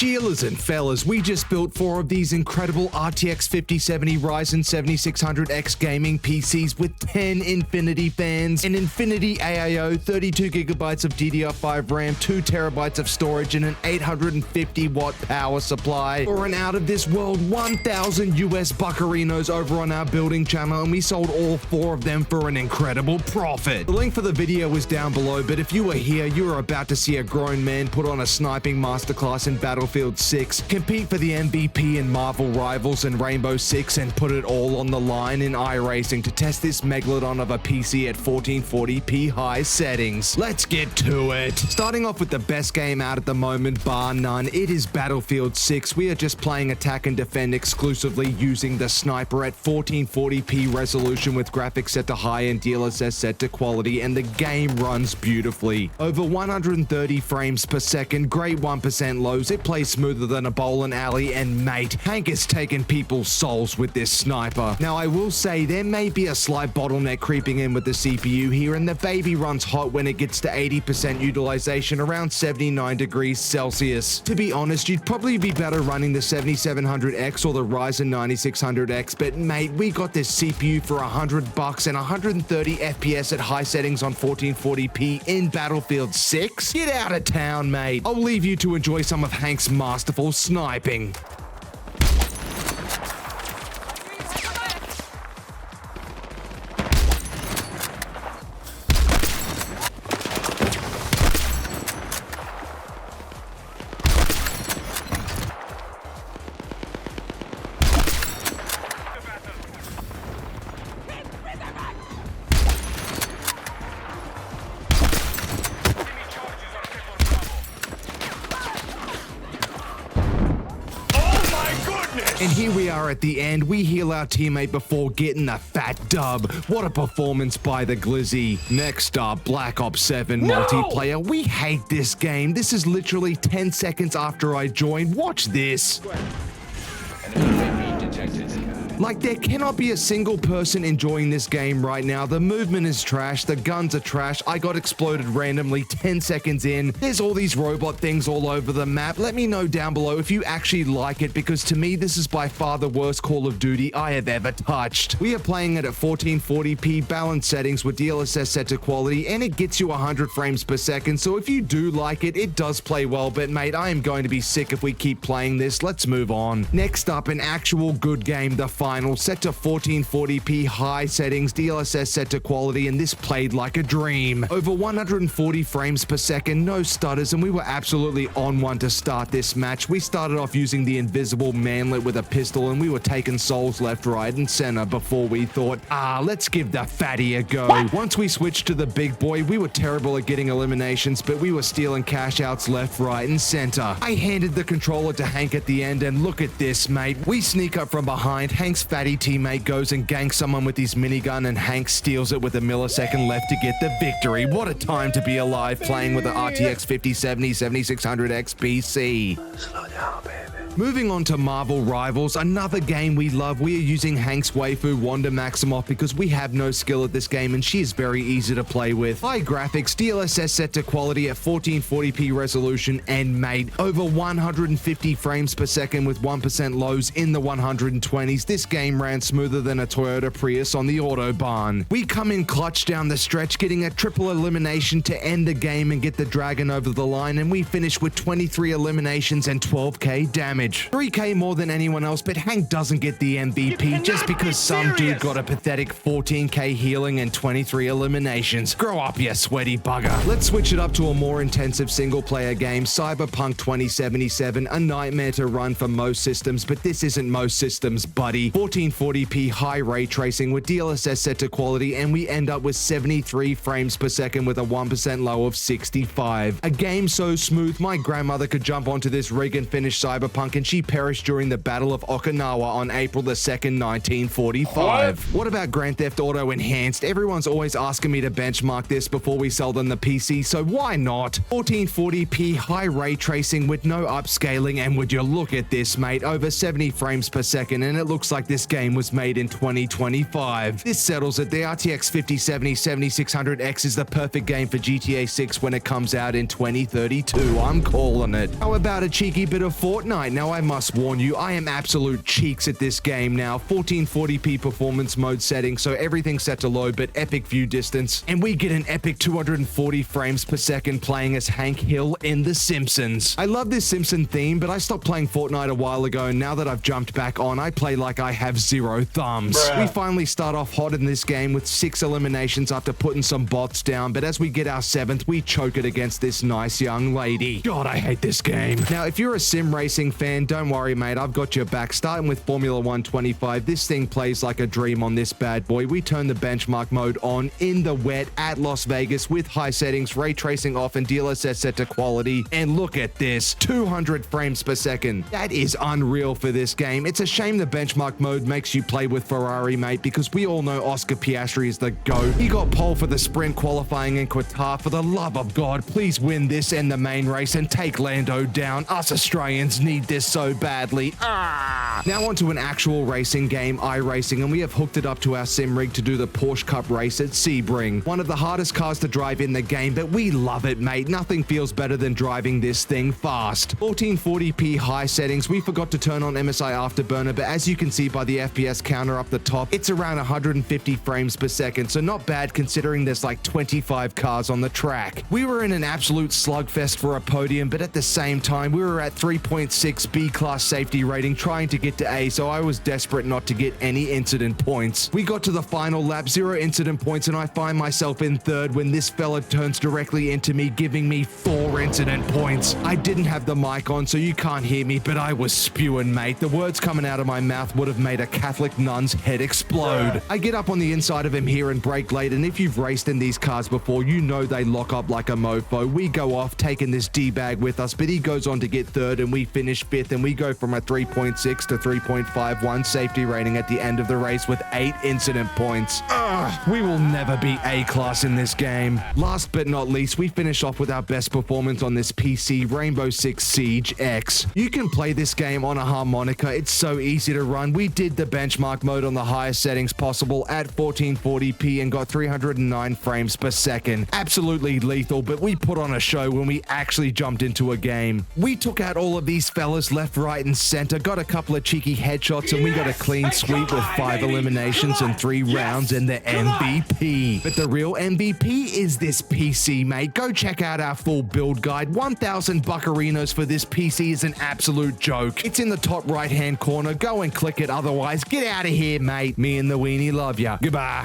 Sheilas and fellas, we just built 4 of these incredible RTX 5070 Ryzen 7600X gaming PCs with 10 Infinity fans, an Infinity AIO, 32GB of DDR5 RAM, 2TB of storage, and an 850 watt power supply, or an out of this world 1000 US buccarinos over on our building channel, and we sold all 4 of them for an incredible profit. The link for the video is down below, but if you were here, you are about to see a grown man put on a sniping masterclass in Battlefield 6, compete for the MVP in Marvel Rivals and Rainbow Six, and put it all on the line in iRacing to test this megalodon of a PC at 1440p high settings. Let's get to it. Starting off with the best game out at the moment, bar none, it is Battlefield 6. We are just playing attack and defend exclusively using the sniper at 1440p resolution with graphics set to high and DLSS set to quality, and the game runs beautifully. Over 130 frames per second, great 1% lows, it plays smoother than a bowling alley, and mate, Hank is taking people's souls with this sniper. Now I will say there may be a slight bottleneck creeping in with the CPU here, and the baby runs hot when it gets to 80% utilization around 79 degrees Celsius. To be honest, you'd probably be better running the 7700X or the Ryzen 9600X, but mate, we got this CPU for $100 and 130 FPS at high settings on 1440p in Battlefield 6? Get out of town, mate. I'll leave you to enjoy some of Hank's masterful sniping. And here we are at the end. We heal our teammate before getting a fat dub. What a performance by the Glizzy. Next up, Black Ops 7 multiplayer. We hate this game. This is literally 10 seconds after I joined. Watch this. Like, there cannot be a single person enjoying this game right now. The movement is trash, the guns are trash, I got exploded randomly 10 seconds in. There's all these robot things all over the map. Let me know down below if you actually like it, because to me this is by far the worst Call of Duty I have ever touched. We are playing it at 1440p balanced settings with DLSS set to quality, and it gets you 100 frames per second, so if you do like it, it does play well, but mate, I am going to be sick if we keep playing this. Let's move on. Next up, an actual good game, the final, set to 1440p high settings, DLSS set to quality, and this played like a dream. Over 140 frames per second, no stutters, and we were absolutely on one to start this match. We started off using the invisible manlet with a pistol, and we were taking souls left, right, and center before we thought, let's give the fatty a go. Once we switched to the big boy, we were terrible at getting eliminations, but we were stealing cash outs left, right, and center. I handed the controller to Hank at the end, and look at this, mate. We sneak up from behind, Hank's fatty teammate goes and ganks someone with his minigun, and Hank steals it with a millisecond left to get the victory. What a time to be alive playing with the RTX 5070 7600X PC. Slow down, baby. Moving on to Marvel Rivals, another game we love. We are using Hank's waifu Wanda Maximoff because we have no skill at this game and she is very easy to play with. High graphics, DLSS set to quality at 1440p resolution, and mate, over 150 frames per second with 1% lows in the 120s. This game ran smoother than a Toyota Prius on the Autobahn. We come in clutch down the stretch, getting a triple elimination to end the game and get the dragon over the line, and we finish with 23 eliminations and 12k damage. 3k more than anyone else, but Hank doesn't get the MVP just because some dude got a pathetic 14k healing and 23 eliminations. Grow up, you sweaty bugger. Let's switch it up to a more intensive single player game, Cyberpunk 2077, a nightmare to run for most systems, but this isn't most systems, buddy. 1440p high ray tracing with DLSS set to quality, and we end up with 73 frames per second with a 1% low of 65. A game so smooth, my grandmother could jump onto this rig and finish Cyberpunk Cyberpunk, and she perished during the Battle of Okinawa on April the 2nd, 1945. What about Grand Theft Auto Enhanced? Everyone's always asking me to benchmark this before we sell them the PC, so why not? 1440p high ray tracing with no upscaling, and would you look at this, mate, over 70 frames per second, and it looks like this game was made in 2025. This settles it. The RTX 5070 7600X is the perfect game for GTA 6 when it comes out in 2032. I'm calling it. How about a cheeky bit of Fortnite? Now, I must warn you, I am absolute cheeks at this game now. 1440p performance mode setting, so everything's set to low, but epic view distance, and we get an epic 240 frames per second playing as Hank Hill in The Simpsons. I love this Simpson theme, but I stopped playing Fortnite a while ago, and now that I've jumped back on, I play like I have zero thumbs. We finally start off hot in this game with 6 eliminations after putting some bots down, but as we get our 7th, we choke it against this nice young lady. God, I hate this game. Now, if you're a sim racing fan, don't worry, mate, I've got your back. Starting with Formula 125, this thing plays like a dream on this bad boy. We turn the benchmark mode on in the wet at Las Vegas with high settings, ray tracing off, and DLSS set to quality. And look at this, 200 frames per second. That is unreal for this game. It's a shame the benchmark mode makes you play with Ferrari, mate, because we all know Oscar Piastri is the GOAT. He got pole for the sprint qualifying in Qatar. For the love of God, please win this and the main race and take Lando down. Us Australians need this so badly. Now onto an actual racing game, iRacing, and we have hooked it up to our sim rig to do the Porsche Cup race at Sebring. One of the hardest cars to drive in the game, but we love it, mate. Nothing feels better than driving this thing fast. 1440p high settings. We forgot to turn on MSI Afterburner, but as you can see by the FPS counter up the top, it's around 150 frames per second, so not bad considering there's like 25 cars on the track. We were in an absolute slugfest for a podium, but at the same time, we were at 3.6 B-class safety rating trying to get to A, so I was desperate not to get any incident points. We got to the final lap, 0 incident points, and I find myself in 3rd when this fella turns directly into me, giving me 4 incident points. I didn't have the mic on, so you can't hear me, but I was spewing, mate. The words coming out of my mouth would have made a Catholic nun's head explode. I get up on the inside of him here and brake late, and if you've raced in these cars before, you know they lock up like a mofo. We go off, taking this D-bag with us, but he goes on to get 3rd, and we finish 5th, and we go from a 3.6 to 3.51 safety rating at the end of the race with 8 incident points. We will never be A-class in this game. Last but not least, we finish off with our best performance on this PC, Rainbow Six Siege X. You can play this game on a harmonica. It's so easy to run. We did the benchmark mode on the highest settings possible at 1440p and got 309 frames per second. Absolutely lethal, but we put on a show when we actually jumped into a game. We took out all of these fellas left, right, and center, got a couple of cheeky headshots, and we got a clean sweep with 5 eliminations and 3 rounds and the MVP. But the real MVP is this PC, mate. Go check out our full build guide. 1,000 buccarinos for this PC is an absolute joke. It's in the top right-hand corner. Go and click it. Otherwise, get out of here, mate. Me and the weenie love ya. Goodbye.